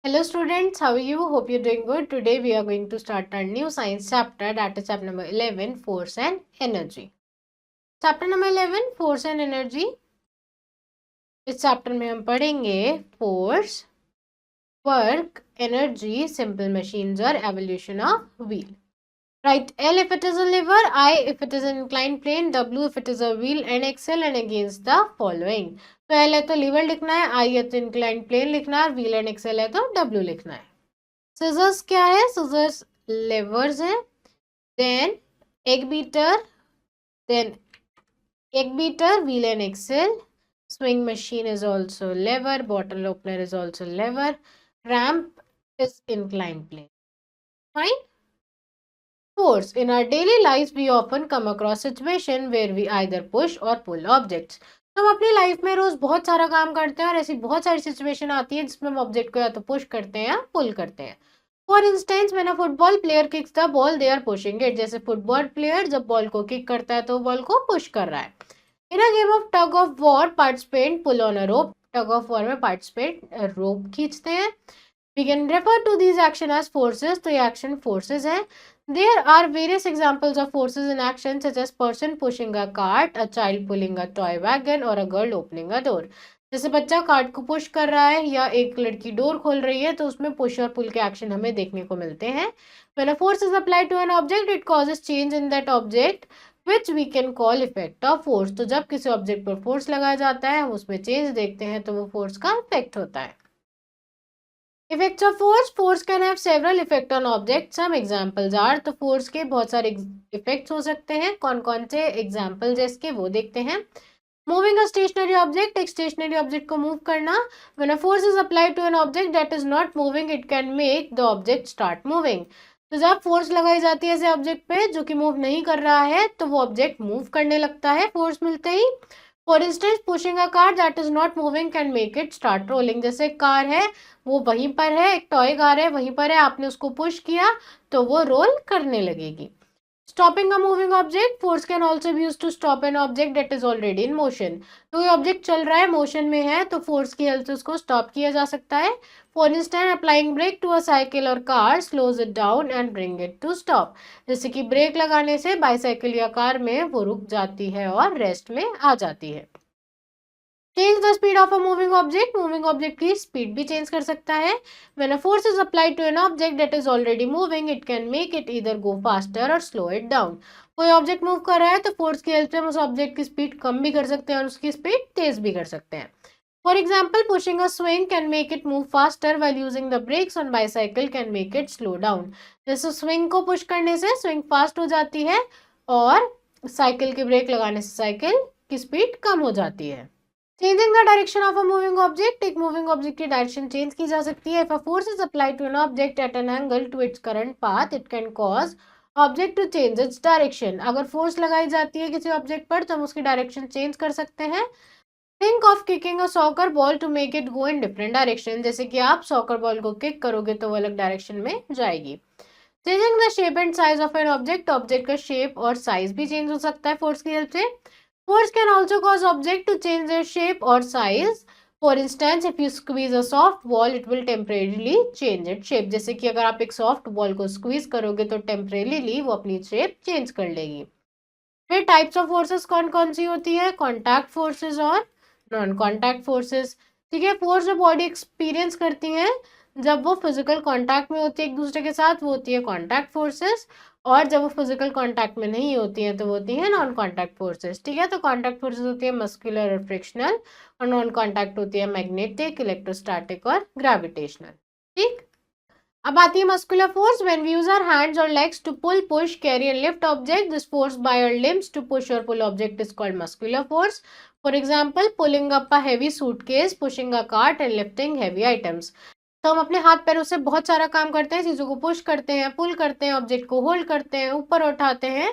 Hello students, how are you? Hope you're doing good. Today we are going to start our new science chapter, that is chapter number 11, Force and Energy. Chapter number 11, Force and Energy. इस chapter में हम पढ़ेंगे force, work, energy, simple machines और evolution of wheel. Right, L if it is a lever, I if it is an inclined plane, W if it is a wheel, and XL and against the following. तो L है तो liver लिखना है, I है तो inclined plane लिखना है, wheel and Excel है तो W लिखना है. सिजर्स क्या है? सिजर्स लेवर्स है. Then egg beater, wheel and axle. Sewing machine is also lever. Bottle opener is also lever. Ramp is incline plane. Fine. Force. In our daily lives, we often come across situation where we either push or pull objects. तो हम अपनी life में रोज बहुत सारा काम करते हैं और ऐसी बहुत सारी सिचुएशन आती है जिसमें हम ऑब्जेक्ट को या तो पुश करते हैं या पुल करते हैं. For instance when a football player kicks the ball they are pushing it. जैसे फुटबॉल प्लेयर जब बॉल को किक करता है तो बॉल को पुश कर रहा है. In a game of tug of war participant pull on a rope. Tug of war में पार्टिसिपेंट रोप खींचते हैं. We can refer to these action as forces. तो ये action forces हैं. There are various examples of forces in action such as person pushing a cart, a child pulling a toy wagon or a girl opening a door. जैसे बच्चा cart को push कर रहा है या एक लड़की डोर खोल रही है तो उसमें पुश और पुल के एक्शन हमें देखने को मिलते हैं. When a force is applied to an object, it causes change in that object which we can call effect of force. तो जब किसी ऑब्जेक्ट पर फोर्स लगाया जाता है हम उसमें चेंज देखते हैं तो वो फोर्स का इफेक्ट होता है. Effects of force. Force can have several effect on object. Some examples are. तो फोर्स के बहुत सारे इफेक्ट्स हो सकते हैं. कौन कौन से एग्जांपल्स इसके वो देखते हैं. Moving a stationary object. एक स्टेशनरी ऑब्जेक्ट को मूव करना. When a force is applied to an object that is not moving it can make the object start moving. तो जब फोर्स लगाई जाती है ऐसे ऑब्जेक्ट पे जो कि मूव नहीं कर रहा है तो वो ऑब्जेक्ट मूव करने लगता है फोर्स मिलते ही. For instance pushing a car that is not moving can make it start rolling. जैसे एक कार है वो वहीं पर है, एक टॉय कार है वहीं पर है, आपने उसको पुश किया तो वो रोल करने लगेगी. Stopping a moving object. Force can also be used to stop an object that is already in motion. तो ये ऑब्जेक्ट चल रहा है, मोशन में है, तो फोर्स की हेल्प से उसको स्टॉप किया जा सकता है. For instance applying brake to a cycle और car slows it down and bring it to stop. जैसे कि ब्रेक लगाने से बाईसाइकिल या कार में वो रुक जाती है और रेस्ट में आ जाती है. Change the speed of a moving object. Moving object की स्पीड भी चेंज कर सकता है. When a force is applied to an object that is already moving it can make it either go faster और स्लो इट डाउन. कोई object move कर रहा है तो फोर्स की हेल्प से हम उस ऑब्जेक्ट की स्पीड कम भी कर सकते हैं और उसकी स्पीड तेज भी कर सकते हैं. For example pushing a swing can make it move faster while using the breaks on bicycle can make it slow down. जैसे स्विंग को पुश करने से स्विंग फास्ट हो जाती है और साइकिल के ब्रेक लगाने से साइकिल की स्पीड कम हो जाती है. Changing the direction of a moving object. एक मूविंग ऑब्जेक्ट की डायरेक्शन चेंज की जा सकती है. If a force is applied to an object at an angle to its current path it can cause object to change its direction. अगर force लगाई जाती है किसी ऑब्जेक्ट पर तो हम उसकी डायरेक्शन चेंज कर सकते हैं. Think of kicking a soccer ball to make it go in different direction. जैसे कि आप सॉकर बॉल को किक करोगे तो वो अलग डायरेक्शन में जाएगी. Changing the shape and size of an object. Object का शेप और साइज भी चेंज हो सकता है फोर्स की हेल्प से. Force can also cause object to change their shape or size. For instance, if you squeeze a soft ball, it will temporarily change its shape. जैसे कि अगर आप एक soft ball को squeeze करोगे तो temporarily वो अपनी shape change कर लेगी. फिर types of forces कौन कौन सी होती है? Contact forces और non contact forces. ठीक है, force जो body experience करती है जब वो फिजिकल कांटेक्ट में होती है एक दूसरे के साथ वो होती है कॉन्टैक्ट फोर्सेस. और जब वो फिजिकल कांटेक्ट में नहीं होती हैं तो वो होती है नॉन कांटेक्ट फोर्सेस. ठीक है, तो कांटेक्ट फोर्सेस होती है मस्कुलर और फ्रिक्शनल और नॉन कांटेक्ट होती है मैग्नेटिक, इलेक्ट्रोस्टैटिक और ग्रेविटेशनल. ठीक, अब आती है muscular force. When we use our hands और legs to pull push carry and lift object this force by our limbs to push और pull object is called muscular force. For example pulling up a heavy suitcase, pushing a cart and lifting heavy items. तो हम अपने हाथ पैरों से बहुत सारा काम करते हैं, चीज़ों को पुश करते हैं, पुल करते हैं, ऑब्जेक्ट को होल्ड करते हैं, ऊपर उठाते हैं.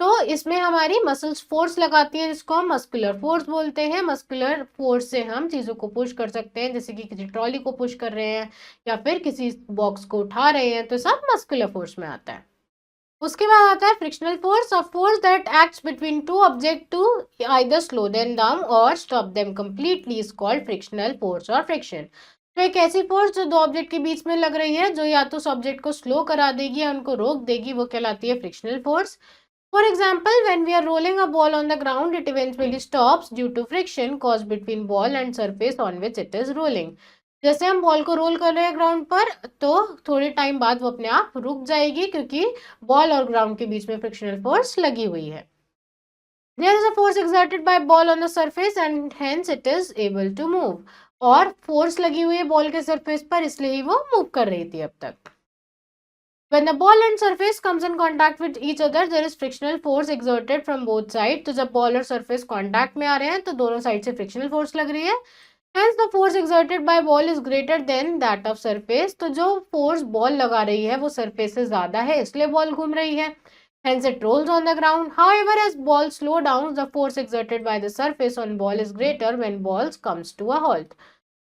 तो इसमें हमारी मसल्स फोर्स लगाती हैं जिसको हम मस्कुलर फोर्स बोलते हैं. मस्कुलर फोर्स से हम चीज़ों को पुश कर सकते हैं जैसे कि किसी ट्रॉली को पुश कर रहे हैं या फिर किसी बॉक्स को उठा रहे हैं तो सब मस्कुलर फोर्स में आता है. उसके बाद आता है frictional force. A force that acts between two object to either slow them down और stop them completely is called frictional force और फ्रिक्शन. तो एक ऐसी फोर्स जो दो ऑब्जेक्ट के बीच में लग रही है, जो या तो उस ऑब्जेक्ट को स्लो करा देगी या उनको रोक देगी, वो कहलाती है frictional force. For example, when we are rolling a ball on the ground, it eventually stops due to friction caused between ball and surface on which it is rolling. जैसे हम बॉल को रोल कर रहे हैं ground पर, तो थोड़े time बाद वो अपने आप रुक जाएगी क्योंकि बॉल और ग्राउंड के बीच में फ्रिक्शनल फोर्स लगी हुई है. There is a force exerted by ball on the surface and hence it is able to move. और फोर्स लगी हुई है बॉल के सरफेस पर, इसलिए ही वो मूव कर रही थी अब तक. When the ball and surface comes in contact with each other, there is frictional force exerted from both sides. तो जब बॉल और सरफेस कांटेक्ट में आ रहे हैं तो दोनों साइड से फ्रिक्शनल फोर्स लग रही है. Hence the force exerted by ball is greater than that of surface. तो जो फोर्स बॉल लगा रही है वो सरफेस से ज्यादा है, इसलिए बॉल घूम रही है. Hence it rolls on the ground. However, as ball slow down, the force exerted by the surface on ball is greater when ball comes to a halt.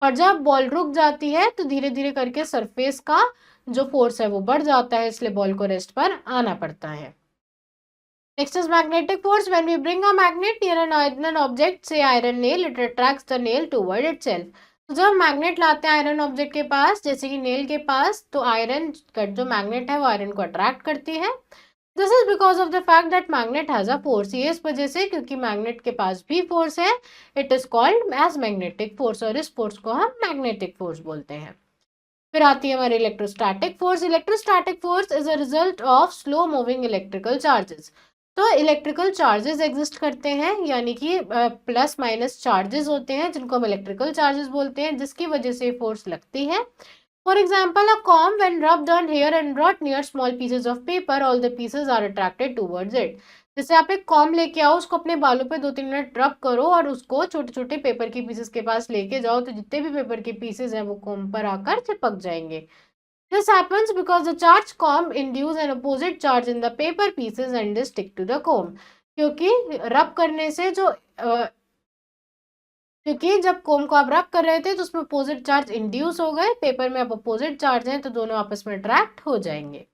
और जब बॉल रुक जाती है तो धीरे धीरे करके सरफेस का जो फोर्स है वो बढ़ जाता है, इसलिए बॉल को रेस्ट पर आना पड़ता है. Next is magnetic force. When we bring a magnet near an iron object, say iron nail, it attracts the nail toward itself. तो जब मैग्नेट लाते हैं आयरन ऑब्जेक्ट के पास, जैसे कि नेल के पास, तो आयरन का जो मैग्नेट है वो आयरन को अट्रैक्ट करती है. This is because of the fact that magnet has a force. ये इस वजह से क्योंकि मैग्नेट के पास भी फोर्स है. It is called as magnetic force, और इस फोर्स को हम मैग्नेटिक फोर्स बोलते हैं. फिर आती है हमारी electrostatic force. Electrostatic force is a result of slow moving electrical charges. तो इलेक्ट्रिकल चार्जेस एग्जिस्ट करते हैं, यानी कि प्लस माइनस चार्जेस होते हैं जिनको हम इलेक्ट्रिकल चार्जेस बोलते हैं, जिसकी वजह से फोर्स लगती है. For example, a comb when rubbed on hair and brought near small pieces of paper, all the pieces are attracted towards it. जैसे आप एक कॉम लेके आओ, उसको अपने बालों पे 2-3 मिनट रब करो और उसको छोटे छोटे पेपर के पीसेस के पास लेके जाओ, तो जितने भी पेपर के पीसेस हैं वो कॉम पर आकर चिपक जाएंगे. This happens because the charged comb induce an opposite charge in the paper pieces and they stick to the comb. क्योंकि रब करने से क्योंकि जब कोम को आप रब कर रहे थे तो उसमें अपोजिट चार्ज इंड्यूस हो गए, पेपर में अब अपोजिट चार्ज हैं तो दोनों आपस में अट्रैक्ट हो जाएंगे.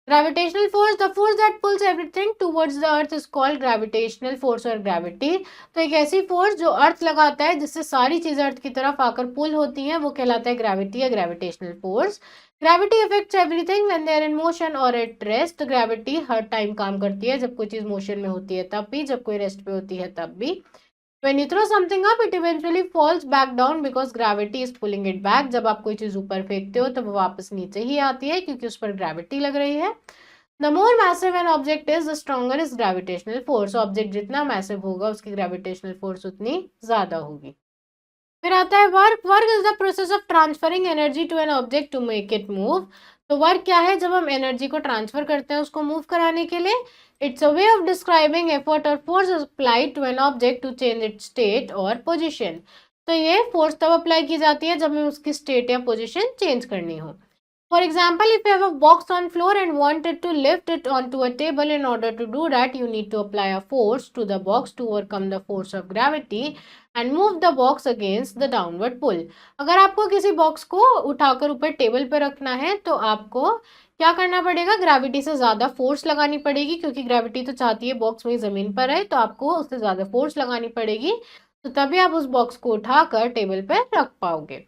Gravitational force, the force that pools everything towards the earth is called gravitational force और ग्रेविटी. तो एक ऐसी फोर्स जो अर्थ लगाता है जिससे सारी चीजें अर्थ की तरफ आकर पुल होती हैं, वो कहलाता है ग्रेविटी या gravitational force. Gravity affects everything when they are in motion और एट रेस्ट. तो ग्रेविटी हर टाइम काम करती है, जब कोई चीज मोशन में होती है तब भी, जब कोई रेस्ट पे होती है तब भी. When you throw something up, it eventually falls back down because gravity is pulling it back. जब आप कोई चीज ऊपर फेंकते हो तो वो वापस नीचे ही आती है क्योंकि उस पर ग्रेविटी लग रही है. The more massive an object is, the stronger is gravitational force. Object जितना मैसिव होगा उसकी ग्रेविटेशनल फोर्स उतनी ज्यादा होगी. फिर आता है work. Work is the process of transferring energy to an object to make it move. तो वर्क क्या है? जब हम एनर्जी को ट्रांसफर करते हैं उसको मूव कराने के लिए. It's a way of describing effort और force applied to an object to change its state और पोजिशन. तो ये फोर्स तब अप्लाई की जाती है जब हमें उसकी स्टेट या पोजिशन चेंज करनी हो. For example, if you have a box on floor and wanted to lift it onto a table, in order to do that, you need to apply a force to the box to overcome the force of gravity and move the box against the downward pull. अगर आपको किसी box को उठाकर ऊपर table पर रखना है तो आपको क्या करना पड़ेगा? ग्रेविटी से ज्यादा फोर्स लगानी पड़ेगी, क्योंकि ग्रेविटी तो चाहती है बॉक्स वही जमीन पर है, तो आपको उससे ज्यादा फोर्स लगानी पड़ेगी, तो तभी आप उस बॉक्स को उठाकर टेबल पर रख पाओगे.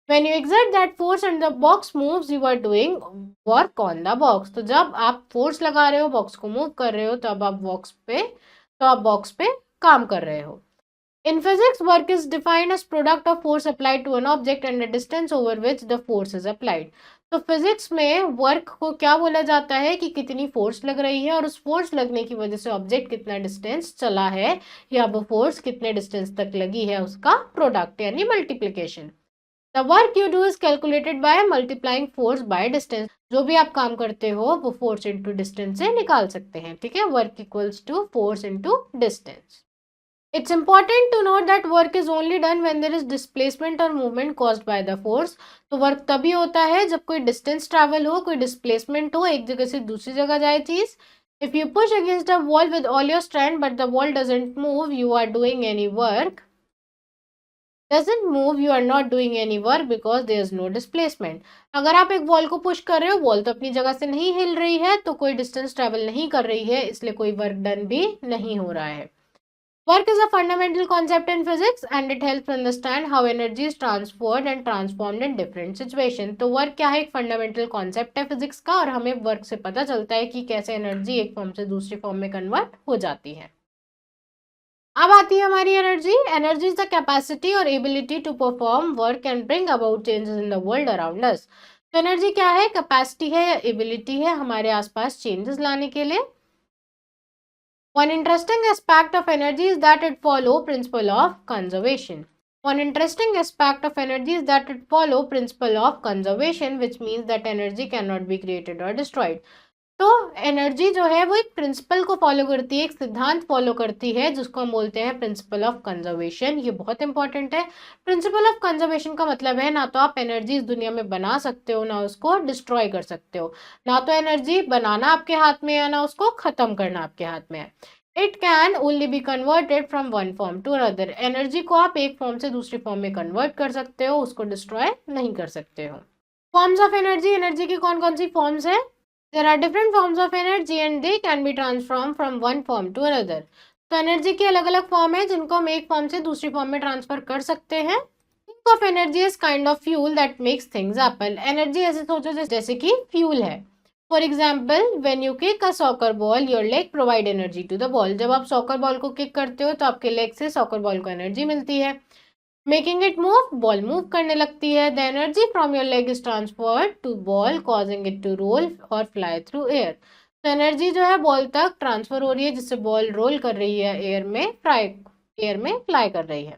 When you exert that force and the box moves, you are doing work on the box. तो जब आप फोर्स लगा रहे हो, बॉक्स को मूव कर रहे हो, तो अब आप बॉक्स पे काम कर रहे हो. In physics, work is defined as product of force applied to an object and the distance over which the force is applied. तो फिजिक्स में वर्क को क्या बोला जाता है कि कितनी फोर्स लग रही है और उस फोर्स लगने की वजह से ऑब्जेक्ट कितना डिस्टेंस चला है या वो फोर्स कितने डिस्टेंस तक लगी है, उसका प्रोडक्ट यानी multiplication. The work you do is calculated by multiplying force by distance. जो भी आप काम करते हो वो force into distance से निकाल सकते हैं, ठीक है. Work equals to force into distance. It's important to note that work is only done when there is displacement or movement caused by the force. तो work तभी होता है जब कोई distance travel हो, कोई displacement हो, एक जगह से दूसरी जगह जाए चीज. If you push against a wall with all your strength but the wall doesn't move, you are doing any work. Doesn't move, you are not doing any work because there is no displacement. अगर आप एक wall को push कर रहे हो, wall तो अपनी जगह से नहीं हिल रही है, तो कोई डिस्टेंस ट्रेवल नहीं कर रही है, इसलिए कोई वर्क डन भी नहीं हो रहा है. Work is a fundamental concept in physics and it helps understand how energy is transferred and transformed in different situations. तो वर्क क्या है, एक फंडामेंटल कॉन्सेप्ट है फिजिक्स का और हमें वर्क से पता चलता है कि कैसे एनर्जी एक फॉर्म से दूसरी फॉर्म में कन्वर्ट हो जाती है। अब आती है हमारी energy. Energy is the capacity और ability to perform work and bring about changes in the world around us. तो एनर्जी क्या है, कैपेसिटी है या एबिलिटी है हमारे आसपास चेंजेस लाने के लिए। One interesting aspect of energy is that it follows principle of conservation. One interesting aspect of energy is that it follows principle of conservation, which means that energy cannot be created or destroyed. तो energy जो है वो एक principal को follow करती है, एक सिद्धांत फॉलो करती है जिसको हम बोलते हैं प्रिंसिपल ऑफ कंजर्वेशन। ये बहुत इंपॉर्टेंट है। प्रिंसिपल ऑफ कंजर्वेशन का मतलब है ना तो आप एनर्जी इस दुनिया में बना सकते हो ना उसको डिस्ट्रॉय कर सकते हो। ना तो एनर्जी बनाना आपके हाथ में है ना उसको खत्म करना आपके हाथ में है। It can only be converted from one form to another. Energy को आप एक फॉर्म से दूसरी फॉर्म में कन्वर्ट कर सकते हो, उसको डिस्ट्रॉय नहीं कर सकते हो। फॉर्म्स ऑफ एनर्जी, एनर्जी की कौन कौन सी फॉर्म्स है? There are different forms of energy and they can be transformed from one form to another. तो एनर्जी के अलग अलग फॉर्म है जिनको हम एक फॉर्म से दूसरी फॉर्म में ट्रांसफर कर सकते हैं। Think of energy as kind of fuel that makes things happen. Energy ऐसे सोचो जैसे कि फ्यूल है। For example, when you kick a soccer ball, your leg provide energy to the ball. जब आप सॉकर बॉल को किक करते हो तो आपके लेग से सॉकर बॉल को एनर्जी मिलती है। Making it move, ball move करने लगती है। The energy from your leg is transferred to ball causing it to roll और फ्लाई थ्रू एयर। तो एनर्जी जो है बॉल तक ट्रांसफर हो रही है जिससे बॉल रोल कर रही है एयर में फ्लाई कर रही है।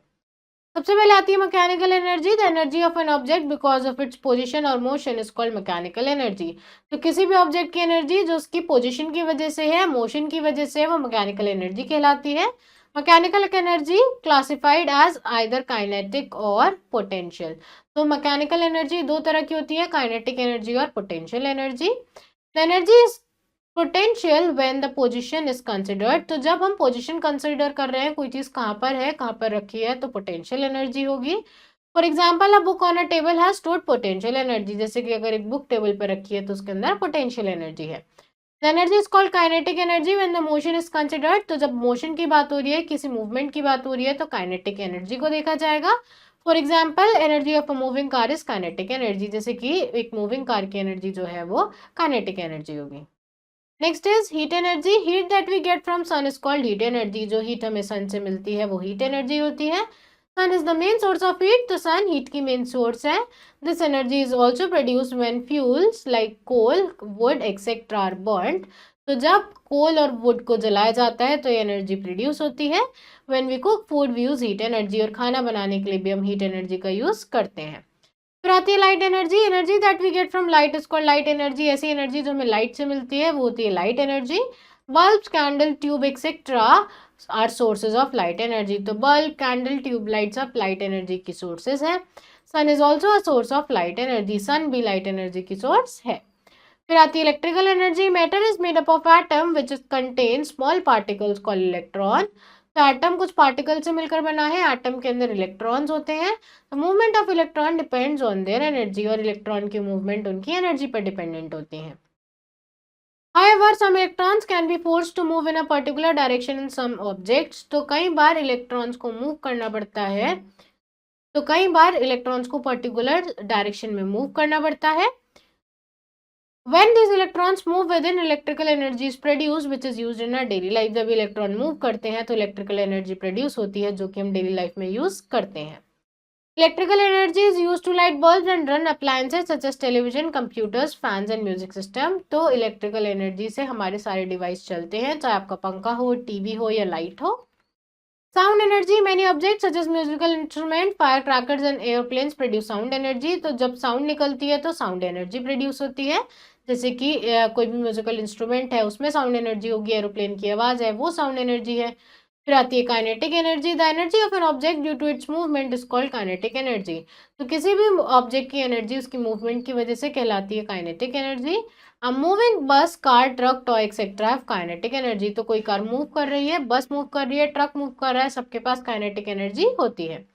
सबसे पहले आती है mechanical energy. The energy of an object because of its position और motion is called mechanical energy. तो किसी भी ऑब्जेक्ट की एनर्जी जो उसकी पोजिशन की वजह से है, मोशन की वजह से है, वो मैकेनिकल एनर्जी कहलाती है। Mechanical energy classified as either kinetic और पोटेंशियल। तो मैकेनिकल एनर्जी दो तरह की होती है, काइनेटिक एनर्जी और potential energy. The energy is potential when the position is considered. तो जब हम पोजीशन कंसिडर कर रहे हैं, कोई चीज कहाँ पर है, कहाँ पर रखी है, तो पोटेंशियल एनर्जी होगी। For example, a book on a table has stored potential energy. जैसे कि अगर एक बुक टेबल पर रखी है तो उसके अंदर पोटेंशियल एनर्जी है। The energy is called kinetic energy when the motion is considered. तो जब मोशन की बात हो रही है, किसी मूवमेंट की बात हो रही है, तो काइनेटिक एनर्जी को देखा जाएगा। For example, energy of a moving car is kinetic energy. जैसे कि एक मूविंग कार की एनर्जी जो है वो काइनेटिक एनर्जी होगी। Next is heat energy. Heat that we get from sun is called heat energy. जो हीट हमें सन से मिलती है वो हीट एनर्जी होती है। Sun is the main source of heat. तो सन हीट की मेन सोर्स है। This energy is also produce when fuels like coal, wood etcetera are burned. तो जब कोल और वुड को जलाया जाता है तो ये एनर्जी प्रोड्यूस होती है। When we cook food we use heat energy. और खाना बनाने के लिए भी हम हीट एनर्जी का यूज करते हैं। फिर आती है light energy. Energy that we get from light is called light energy. ऐसी एनर्जी जो हमें लाइट से मिलती है वो होती है light energy. Bulb, candle, tube etcetera are sources of light energy. तो बल्ब, कैंडल, ट्यूब लाइट सब लाइट एनर्जी की सोर्सेज है। Sun is also a source of light energy. Sun भी लाइट एनर्जी की सोर्स है। फिर आती है electrical energy. Matter is made up of atom which contain small particles called electron. तो एटम कुछ पार्टिकल से मिलकर बना है। एटम के अंदर इलेक्ट्रॉन्स होते हैं। तो movement of electron depends on their energy. और इलेक्ट्रॉन की मूवमेंट उनकी एनर्जी पर डिपेंडेंट होती है। However, some electrons can be forced to move in a particular direction in some objects. तो कई बार इलेक्ट्रॉन्स को मूव करना पड़ता है। तो कई बार इलेक्ट्रॉन्स को पर्टिकुलर डायरेक्शन में मूव करना पड़ता है। When these electrons move within, electrical energy is produced which is used in our daily life. जब इलेक्ट्रॉन मूव करते हैं तो इलेक्ट्रिकल एनर्जी प्रोड्यूस होती है जो कि हम डेली लाइफ में यूज करते हैं। Electrical energy is use to light bulb and run appliances such as television, computers, fans and music system. तो इलेक्ट्रिकल एनर्जी से हमारे सारे डिवाइस चलते हैं, चाहे आपका पंखा हो, टीवी हो या लाइट हो। Sound energy. Many object such as musical instrument, fire crackers and airplanes produce sound energy. तो जब साउंड निकलती है तो साउंड एनर्जी प्रोड्यूस होती है। जैसे कि कोई भी म्यूजिकल इंस्ट्रूमेंट है उसमें साउंड एनर्जी होगी, एरोप्लेन की आवाज है वो साउंड एनर्जी है। फिर आती है kinetic energy. The energy of an object due to its movement is called kinetic energy. तो किसी भी ऑब्जेक्ट की एनर्जी उसकी मूवमेंट की वजह से कहलाती है काइनेटिक एनर्जी। अ मूविंग बस, car, truck, toy etcetera have kinetic energy. तो कोई कार मूव कर रही है, बस मूव कर रही है, ट्रक मूव कर रहा है, सबके पास काइनेटिक एनर्जी होती है।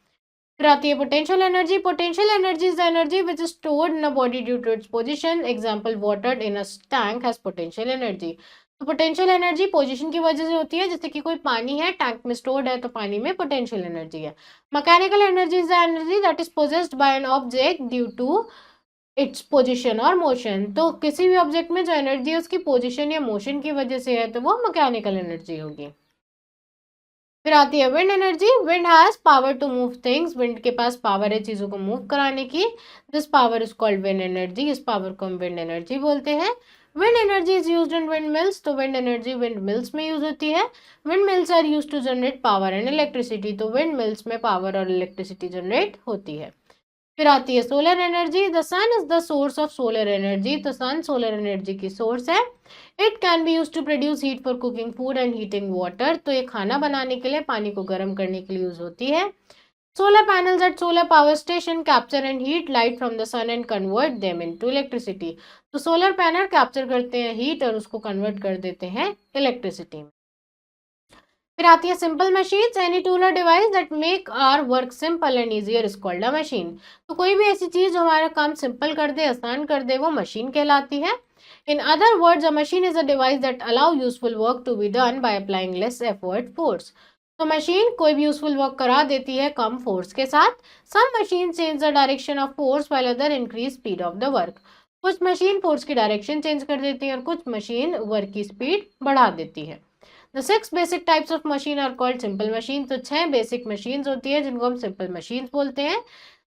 फिर आती है potential energy. Potential energy is the energy which is stored in a body due to its position. Example, water in a tank has potential energy. तो पोटेंशियल एनर्जी पोजीशन की वजह से होती है, जैसे कि कोई पानी है, टैंक में स्टोर्ड है, तो पानी में पोटेंशियल एनर्जी है। Mechanical energy is the energy that is possessed by an object due to its position और मोशन। तो किसी भी ऑब्जेक्ट में जो एनर्जी है उसकी पोजीशन या मोशन की वजह से है, तो वो मैकेनिकल एनर्जी होगी। फिर आती है wind energy. Wind has power to move things. Wind के पास पावर है चीजों को मूव कराने की। This power is called wind energy. इस पावर को हम विंड एनर्जी बोलते हैं। Wind energy is used in wind mills. तो विंड एनर्जी विंड मिल्स में यूज होती है। Wind mills are used to generate power and electricity. तो विंड मिल्स में पावर और इलेक्ट्रिसिटी जनरेट होती है। फिर आती है solar energy. The sun is the source of solar energy. तो सन सोलर एनर्जी की सोर्स है। It can be use to produce heat for cooking food and heating water. तो ये खाना बनाने के लिए, पानी को गर्म करने के लिए यूज होती है। Solar panels at solar power station capture and heat light from the sun and convert them into electricity. तो सोलर पैनल कैप्चर करते हैं हीट और उसको कन्वर्ट कर देते हैं इलेक्ट्रिसिटी में। फिर आती है सिंपल मशीन्स। एनी टूल और device that make our work simple and easier is called a machine. तो कोई भी ऐसी चीज जो हमारा काम सिंपल कर दे, आसान कर दे, वो मशीन कहलाती है। In other words a machine is a device that allow useful work to be done by applying less effort force. तो मशीन कोई भी यूजफुल वर्क करा देती है कम फोर्स के साथ। Some machine change the direction of force while other increase speed of the work. कुछ machine force की डायरेक्शन चेंज कर देती है और कुछ मशीन वर्क की स्पीड बढ़ा देती है। The six basic types of machine are called simple machine। तो 6 बेसिक मशीन्स होती है जिनको हम सिंपल मशीन्स बोलते हैं।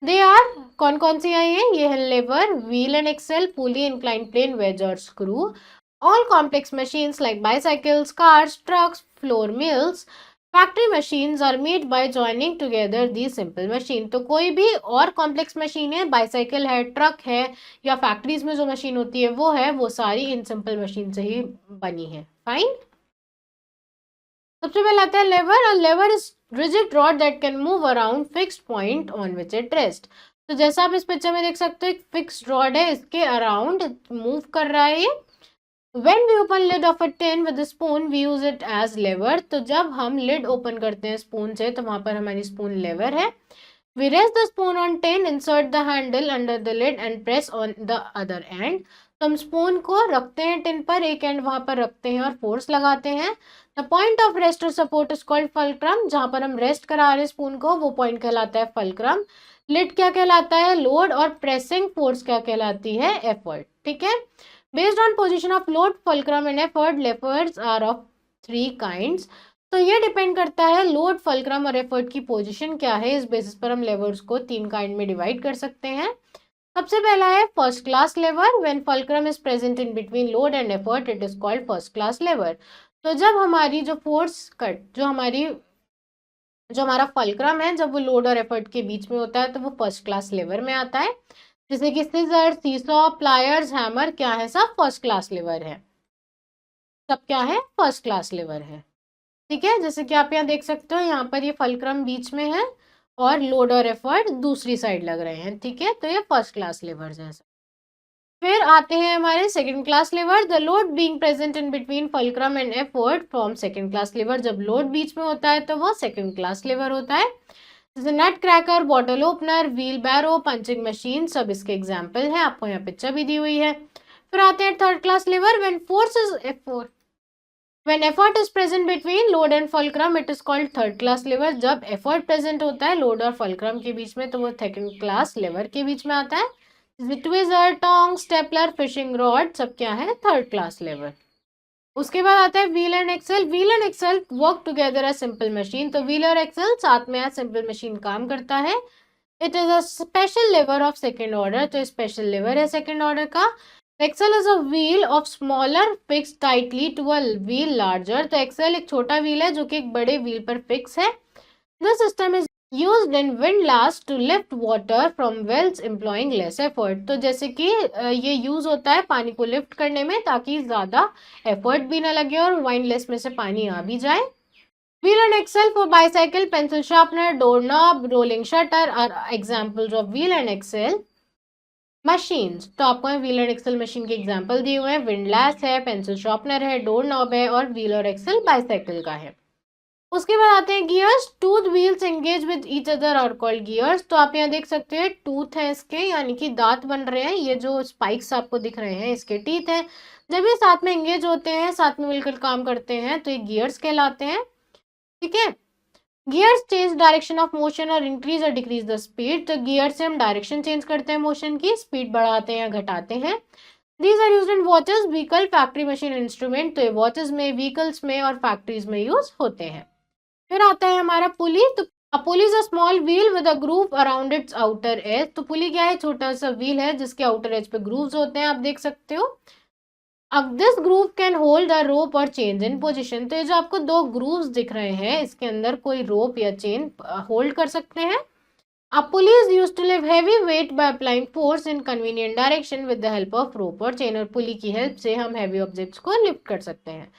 दे आर, कौन कौन सी आई है? ये है lever, wheel and axle, pulley, incline plane, wedge और screw. All complex machines like bicycles, cars, trucks, flour mills, factory machines are made by joining together the simple machine. तो कोई भी और कॉम्प्लेक्स मशीन है, बाइसाइकिल है, truck है, या factories में जो मशीन होती है वो है, वो सारी इन सिंपल मशीन से ही बनी है। फाइन। सबसे पहले आता है lever. A lever is rigid rod that can move around fixed point on which it rest. तो जैसा आप इस पिक्चर में देख सकते हो, एक फिक्स्ड रॉड है, इसके अराउंड मूव कर रहा है ये। When we open lid of a tin with a spoon, we use it as lever। तो जब हम लिड ओपन करते हैं स्पून से, तो वहां पर हमारी स्पून लेवर है। We raise the spoon on tin, insert the handle under the lid and press on the other end। तो हम स्पून को रखते हैं टिन पर, एक एंड वहां पर रखते हैं और फोर्स लगाते हैं। द पॉइंट ऑफ रेस्ट और सपोर्ट इज कॉल्ड फल्क्रम। जहां पर हम रेस्ट करा रहे हैं स्पून को, वो पॉइंट कहलाता है फल्क्रम। लिड क्या कहलाता है? लोड। और प्रेसिंग फोर्स क्या कहलाती है? एफर्ट। ठीक है। Based on position of load, fulcrum and effort, levers are of 3 kinds. तो ये डिपेंड करता है लोड, फल्क्रम और एफर्ट की पोजीशन क्या है, इस बेसिस पर हम लेवर्स को 3 काइंड में डिवाइड कर सकते हैं। सबसे पहला है first class lever. When fulcrum is present in between load and effort, it is called first class lever. तो जब हमारी जो फोर्स कट जो हमारा फल्क्रम है, जब वो लोड और एफर्ट के बीच में होता है, तो वो फर्स्ट क्लास लेवर में आता है। जैसे कि सीजर, सीसॉ, प्लायर्स, हैमर, क्या है? सब फर्स्ट क्लास लेवर है। सब क्या है? फर्स्ट क्लास लेवर है। ठीक है। जैसे कि आप यहाँ देख सकते हो, यहाँ पर ये फल्क्रम बीच में है और लोड और एफर्ट दूसरी साइड लग रहे हैं। ठीक है। तो ये फर्स्ट क्लास लेवर्स हैं। फिर आते हैं हमारे second class lever. The load being present in between fulcrum and effort from second class lever. जब लोड बीच में होता है तो वो सेकंड क्लास लेवर होता है। जैसे नट क्रैकर, बॉटल ओपनर, व्हील बैरो, पंचिंग मशीन, सब इसके एग्जाम्पल है। आपको यहाँ पिक्चर भी दी हुई है। फिर आते हैं third class lever. When effort is present between load and fulcrum, it is called third class lever। जब effort present होता है लोड और फल्क्रम के बीच में, तो वो सेकंड क्लास लेवर के बीच में आता है। Tweezer, tong, stapler, fishing rod, सब क्या है? Third class lever. उसके बाद आता है wheel and axle. Wheel and axle work together as simple machine. तो व्हील और एक्सेल साथ में एज सिंपल मशीन काम करता है। It is a special lever of second order. तो स्पेशल लेवर है सेकेंड ऑर्डर का। Axle is a wheel of smaller fix tightly to a wheel larger. तो एक्सेल एक छोटा व्हील है जो कि एक बड़े व्हील पर फिक्स है। This system is used in windlass to lift water from wells employing less effort. तो जैसे कि ये यूज होता है पानी को लिफ्ट करने में, ताकि ज्यादा एफर्ट भी ना लगे और वाइनलेस में से पानी आ भी जाए। Wheel and axle for bicycle, pencil sharpener, door knob, rolling shutter are examples of wheel and axle machines. तो आपको व्हील एंड एक्सेल मशीन के एग्जाम्पल दिए हुए हैं। विंडलास है, पेंसिल शार्पनर है, डोर नॉब है, और व्हील और एक्सेल बाइसाइकिल का है। उसके बाद आते हैं gears. Tooth wheels engage with each other और कॉल्ड गियर्स। तो आप यहाँ देख सकते हैं टूथ है इसके, यानी कि दांत बन रहे हैं, ये जो स्पाइक्स आपको दिख रहे हैं इसके टीथ हैं। जब ये साथ में एंगेज होते हैं, साथ में मिलकर काम करते हैं, तो ये गियर्स कहलाते हैं। ठीक है। Gears change direction of motion और इंक्रीज और डिक्रीज द स्पीड। तो गियर से हम डायरेक्शन चेंज करते हैं मोशन की, स्पीड बढ़ाते हैं या घटाते हैं। These are used in watches, vehicle, factory, machine, instrument. तो ये वॉचेस में, व्हीकल्स में और फैक्ट्रीज में यूज होते हैं। फिर आता है हमारा पुली। तो a pulley is a small wheel with a groove around its outer edge. तो पुली क्या है? छोटा सा व्हील है जिसके आउटर एज पे ग्रूव्स होते हैं, आप देख सकते हो। अब this groove can hold a rope और चेंज इन पोजिशन। तो ये जो आपको दो ग्रूव्स दिख रहे हैं, इसके अंदर कोई रोप या चेन होल्ड कर सकते हैं। A pulley is used to lift heavy weight by applying force in convenient direction with the help of rope और chain। और पुली की हेल्प से हम हैवी ऑब्जेक्ट्स को लिफ्ट कर सकते हैं।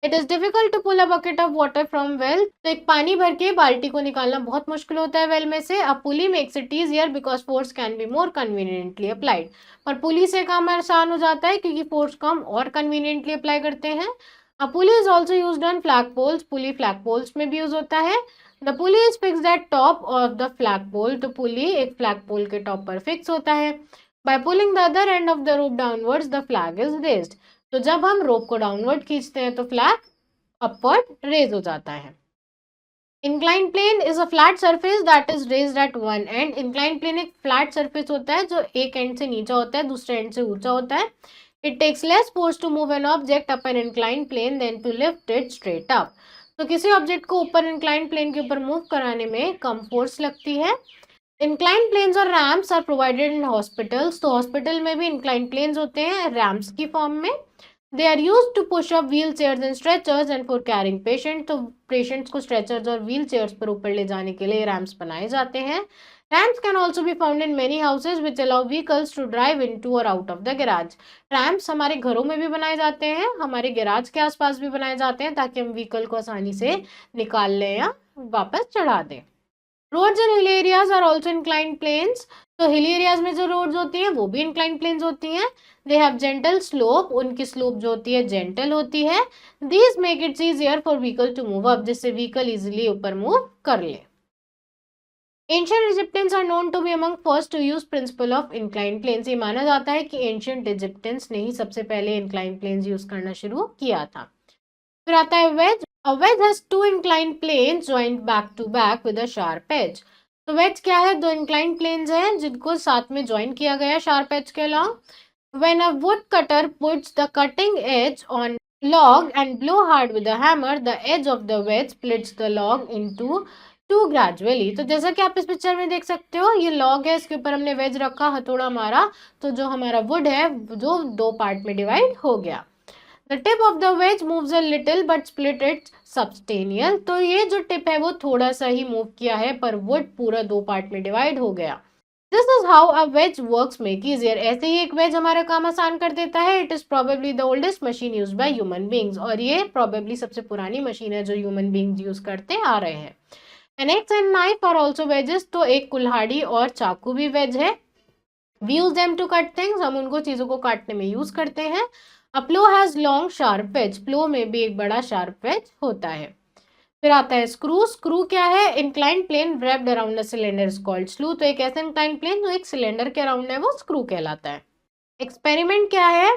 It is difficult to pull a bucket of water from well. तो एक पानी भर के बाल्टी को निकालना बहुत मुश्किल होता है वेल में से। A pulley makes it easier because force can be more conveniently applied. पर पुली से काम आसान हो जाता है क्योंकि फोर्स कम और कन्वीनियंटली अप्लाई करते हैं। A pulley is also used on flag poles. Pulley flag poles में भी यूज होता है। The pulley is fixed at top of the flag pole. तो पुली एक फ्लैग पोल के टॉप पर फिक्स होता है। By pulling the other end of the rope downwards the flag is raised. तो जब हम रोप को डाउनवर्ड खींचते हैं तो फ्लैग अपवर्ड रेज हो जाता है। Incline plane is a flat surface that is raised at one end. Incline plane एक फ्लैट सरफेस होता है जो एक एंड से नीचा होता है, दूसरे एंड से ऊंचा होता है। It takes less force to move an object up an incline plane than to lift it straight up. तो किसी ऑब्जेक्ट को ऊपर इंक्लाइन प्लेन के ऊपर मूव कराने में कम फोर्स लगती है। इंक्लाइन प्लेन्स और ramps are provided in hospitals. तो हॉस्पिटल में भी इंक्लाइन प्लेन्स होते हैं रैम्प्स की फॉर्म में। They are use to push up wheel chairs and stretchers and for carrying patient. तो पेशेंट्स को स्ट्रेचर्स और व्हील चेयर्स पर ऊपर ले जाने के लिए रैम्प्स बनाए जाते हैं। Ramps can also be found in many houses which allow vehicles to drive in to और out of the garage. Ramps हमारे घरों में भी बनाए जाते हैं, हमारे गैराज के आसपास भी बनाए जाते हैं ताकि हम व्हीकल को आसानी से निकाल लें या वापस चढ़ा दें। Roads in hill areas are also inclined planes. तो हिल एरियाज में जो रोड्स होती हैं वो भी इंक्लाइंड प्लेन्स होती हैं। दे हैव जेंटल स्लोप, उनकी स्लोप जो होती है जेंटल होती है। These make it easier for vehicle to move up, जिससे व्हीकल इजिली ऊपर मूव कर ले। Ancient Egyptians are known to be among first to use principle of inclined planes. ये माना जाता है कि एंशियंट इजिप्टियंस ने ही सबसे पहले इंक्लाइंड प्लेन्स यूज करना शुरू किया था। फिर आता है veg. A wedge has two inclined planes joined back to back with a sharp edge। तो wedge क्या है? दो inclined planes हैं जिनको साथ में join किया गया है sharp edge के along। When a wood cutter puts the cutting edge on log and blow hard with a hammer, the edge of the wedge splits the log into two gradually। तो जैसा कि आप इस picture में देख सकते हो, ये log है, इसके ऊपर हमने wedge रखा, हथौड़ा मारा, तो जो हमारा wood है जो दो पार्ट में डिवाइड हो गया। The tip of the wedge moves a little but split it substantial। तो ये जो टिप है वो थोड़ा सा ही मूव किया है पर वुड पूरा दो पार्ट में डिवाइड हो गया। This is how a wedge works make easier। ऐसे ही एक वेज हमारा काम आसान कर देता है। It is probably the oldest machine used by human beings। और ये probably सबसे पुरानी मशीन है जो human beings यूज करते आ रहे हैं। An axe and knife are also wedges। तो एक कुल्हाड़ी और चाकू भी वेज है। We use them to cut things। हम उनको चीजों को काटने में यूज करते हैं। A plow has long sharp edge। प्लो में भी एक बड़ा शार्प एज होता है। फिर आता है स्क्रू। स्क्रू क्या है? Inclined plane wrapped around a cylinder is called screw. तो एक ऐसा इंक्लाइंड प्लेन जो एक सिलेंडर के अराउंड है वो स्क्रू कहलाता है। एक्सपेरिमेंट क्या है?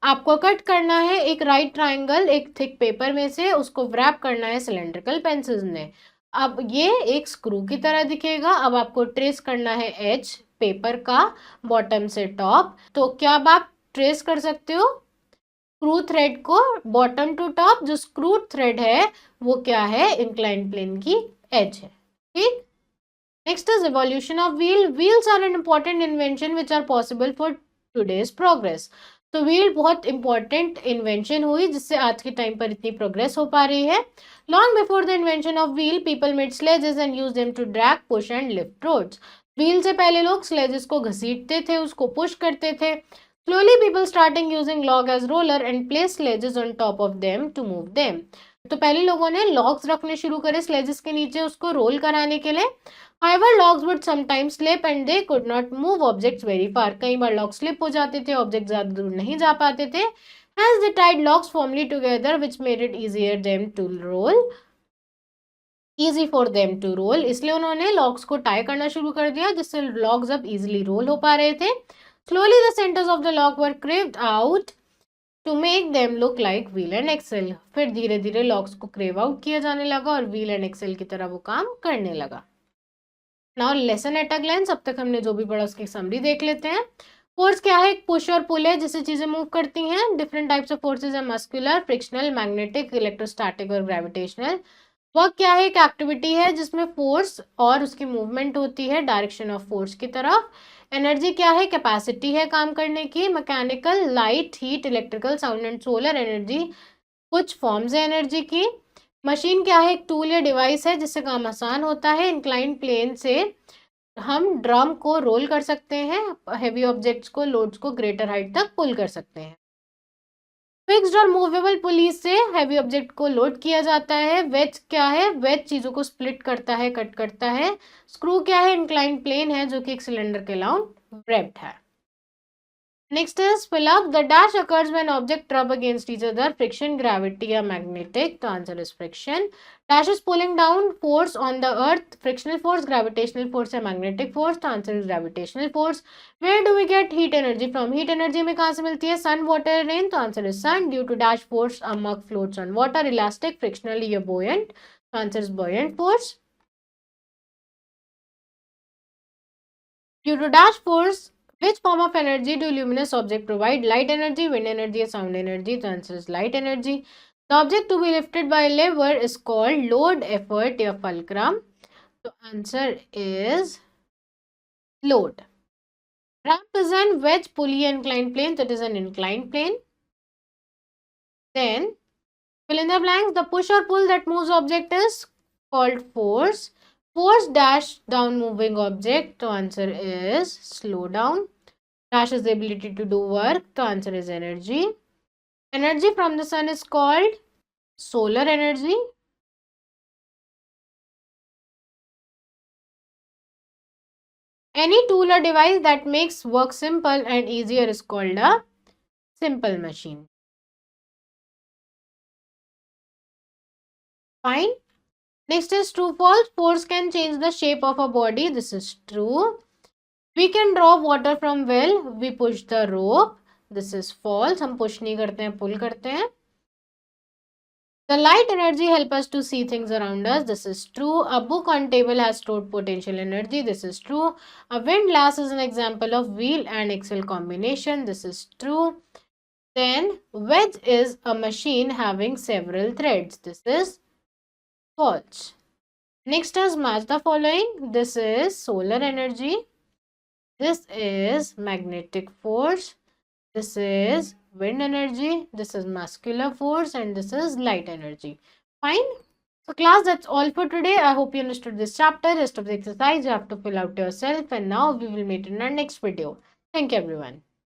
आपको कट करना है एक राइट ट्राइंगल एक थिक पेपर में से, उसको व्रैप करना है सिलेंड्रिकल पेंसिल्स ने। अब ये एक स्क्रू की तरह दिखेगा। अब आपको ट्रेस करना है एज पेपर का बॉटम से टॉप। तो क्या अब आप ट्रेस कर सकते हो स्क्रू थ्रेड को बॉटम टू टॉप? जो स्क्रू थ्रेड है वो क्या है? इंक्लाइंड प्लेन की एज है। ठीक। Next is evolution of wheel. Wheels are an important invention which are possible for today's progress. तो व्हील बहुत इंपॉर्टेंट इन्वेंशन हुई जिससे आज के टाइम पर इतनी प्रोग्रेस हो पा रही है। Long before the invention of wheel people made sledges and use them to drag push and lift roads. व्हील से पहले लोग स्लेजेस को घसीटते थे, उसको पुश करते थे। Slowly people starting using log as roller and place sledges on top of them to move them। तो पहले लोगों ने लॉग्स रखने शुरू करे स्लेजेस के नीचे उसको रोल कराने के लिए। However, logs would sometimes slip and they could not move objects very far। कई बार लॉग स्लिप हो जाते थे, ऑब्जेक्ट ज्यादा दूर नहीं जा पाते थे। Hence they tied logs firmly together which made it easier them to roll। easy for them to roll, इसलिए उन्होंने लॉक्स को टाई करना शुरू कर दिया जिससे लॉक्स अब इजीली रोल हो पा रहे थे. Slowly the centers of the lock were carved out to make them look like wheel and axle. फिर धीरे धीरे लॉक्स को क्रेव आउट किया जाने लगा और व्हील एंड एक्सेल की तरह वो काम करने लगा. Now lesson at a glance, अब तक हमने जो भी पढ़ा उसकी समरी देख लेते हैं. फोर्स क्या है? एक पुश और पुल है जिससे चीजें मूव करती हैं. डिफरेंट टाइप्स ऑफ फोर्सेज है, मस्कुलर, फ्रिक्शनल, मैग्नेटिक, इलेक्ट्रोस्टैटिक और ग्रेविटेशनल. वर्क क्या है? एक एक्टिविटी है जिसमें फोर्स और उसकी मूवमेंट होती है डायरेक्शन ऑफ फोर्स की तरफ. एनर्जी क्या है? कैपेसिटी है काम करने की. Mechanical, light, heat, electrical, sound and solar energy कुछ फॉर्म्स है एनर्जी की. मशीन क्या है? एक टूल या डिवाइस है जिससे काम आसान होता है. इंक्लाइंड प्लेन से हम ड्रम को रोल कर सकते हैं, हेवी ऑब्जेक्ट्स को, लोड्स को ग्रेटर हाइट तक पुल कर सकते हैं. फिक्स्ड और मूवेबल पुली से हैवी ऑब्जेक्ट को लोड किया जाता है. वेज क्या है? वेज चीजों को स्प्लिट करता है, कट करता है. स्क्रू क्या है? इंक्लाइंड प्लेन है जो कि एक सिलेंडर के अराउंड wrapped है. Next is fill up. The dash occurs when objects rub against each other. Friction, gravity or magnetic. The answer is friction. Dash is pulling down force on the earth. Frictional force, gravitational force or magnetic force. The answer is gravitational force. Where do we get heat energy from? Heat energy में कहाँ से मिलती है? Sun, water, rain. The answer is sun. Due to dash force, a mug floats on water. Elastic, frictionally or buoyant. The answer is buoyant force. Due to dash force, which form of energy do luminous objects provide? Light energy, wind energy, or sound energy? The answer is light energy. The object to be lifted by a lever is called load, effort, or fulcrum. The answer is load. Ramp is an wedge pulley inclined plane, that is an inclined plane. Then fill in the blanks. The push or pull that moves object is called force. Force dash down moving object. The answer is slow down. Dash is the ability to do work. The answer is energy. Energy from the sun is called solar energy. Any tool or device that makes work simple and easier is called a simple machine. Fine. Next is true false. Force can change the shape of a body. This is true. We can draw water from well. We push the rope. This is false. हम push नहीं करते हैं, pull करते हैं. The light energy helps us to see things around us. This is true. A book on table has stored potential energy. This is true. A windlass is an example of wheel and axle combination. This is true. Then wedge is a machine having several threads. This is false. Next is match the following. This is solar energy. This is magnetic force. This is wind energy. This is muscular force and this is light energy. Fine. So class, that's all for today. I hope you understood this chapter. Rest of the exercise you have to fill out yourself, and now we will meet in our next video. Thank you everyone.